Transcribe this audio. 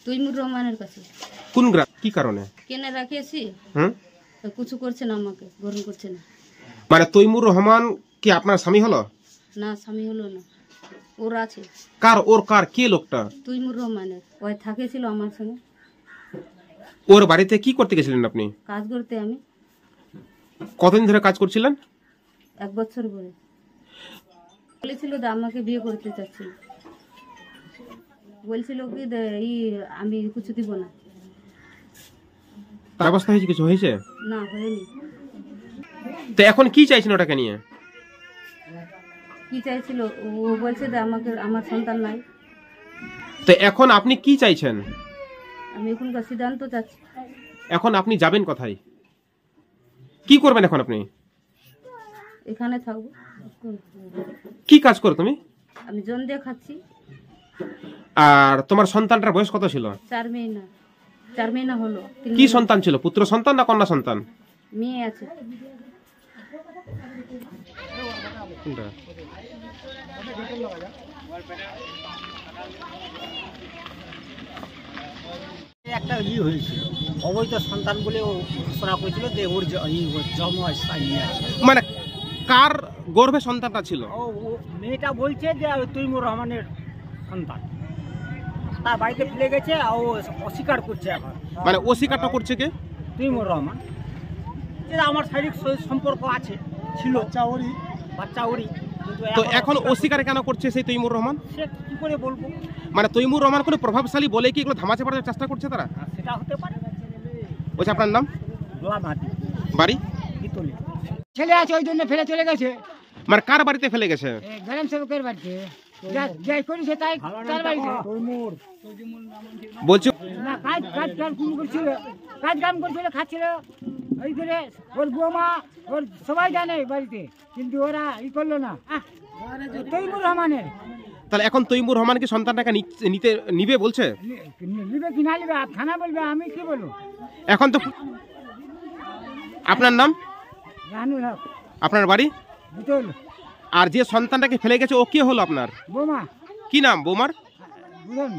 তৈমুর রহমানের কাছে। কোন গ্রাম, কি কারণে? কেনে রাখিয়েছি, কিছু করছে না, আমাকে গ্রহণ করছে না। মানে তৈমুর রহমান কি আপনার স্বামী হলো? না, স্বামী হলো না, ওর আছে। কার কে লোকটা? তৈমুর রহমানের, ওই থাকেছিল আমার সঙ্গে। ওর বাড়িতে কি করতে গেছিলেন আপনি? কাজ করতে। আমি কতদিন ধরে কাজ করছিলেন? 1 বছর করে। বলেছিল যে আমাকে বিয়ে করতে চাচ্ছিল, বলছিল কি আমি কিছু দিব না। তার অবস্থা হয়েছে, কিছু হয়েছে না, হয়নি। তো এখন কি চাইছেন ওটাকে নিয়ে? কি চাইছিল, ও বলছে যে আমার সন্তান নাই। তো এখন আপনি কি চাইছেন? আমি এখনকার সিদ্ধান্ত চাচ্ছি। এখন আপনি যাবেন কোথায়, কি করবেন এখন আপনি? এখানে থাকবো। কি কাজ করো তুমি? আমি জন দিয়ে খাচ্ছি। আর তোমার সন্তানটার বয়স কত ছিল? 4 মহিনা হলো। কি সন্তান ছিল, পুত্র সন্তান না কন্যা সন্তান? মেয়ে আছে। একটা হয়েছিল, অবৈধ সন্তান বলে ও ঘোষণা করেছিল যে ওর জন্ম নিয়ে আছে। মানে কার গর্ভে সন্তানটা ছিল? ও মেয়েটা বলছে যে তৈমুর রহমানের সন্তান, তার বাড়িতে ফেলে গেছে, ও অস্বীকার করছে এখন। মানে অস্বীকারটা করছে কে? তৈমুর রহমান, যে আমার শারীরিক সম্পর্ক আছে, ছিল বাচ্চা ওরই। তো এখন অস্বীকার কেন করছে সেই তৈমুর রহমান? সে কি করে বলবো? মানে তৈমুর রহমান কোনো প্রভাবশালী বলে কি এগুলো ধামাচা পড়ার চেষ্টা করছে তারা? সেটা হতে পারে। বলছে আপনার নাম? গোলামহাটি, বাড়ি বিতলি। ছেলে আছে ওই জন্য ফেলে চলে গেছে। মানে কার বাড়িতে ফেলে গেছে? গ্রাম সেবকের বাড়িতে, যাই করেছে তাই তার বাড়িতে। বলছে না, কাজ করছিল, কাম করছিল, খাচ্ছিল। ওই করে ওর বৌমা, ওর সবাই জানে বাড়িতে, কিন্তু ওরা করলো না। তৈমুর রহমানের। তাহলে এখন তৈমুর রহমান কি সন্তানটাকে নিবে বলছে? নিবে কি না নিবে থানা বলবে, আমি কি বলবো? এখন তো আপনার নাম? রানুল হক। আপনার বাড়ি? বিতল। আর যে সন্তানটাকে ফেলে গেছে ও কে হলো আপনার? বৌমা। কি নাম বৌমার? বুঝলেন?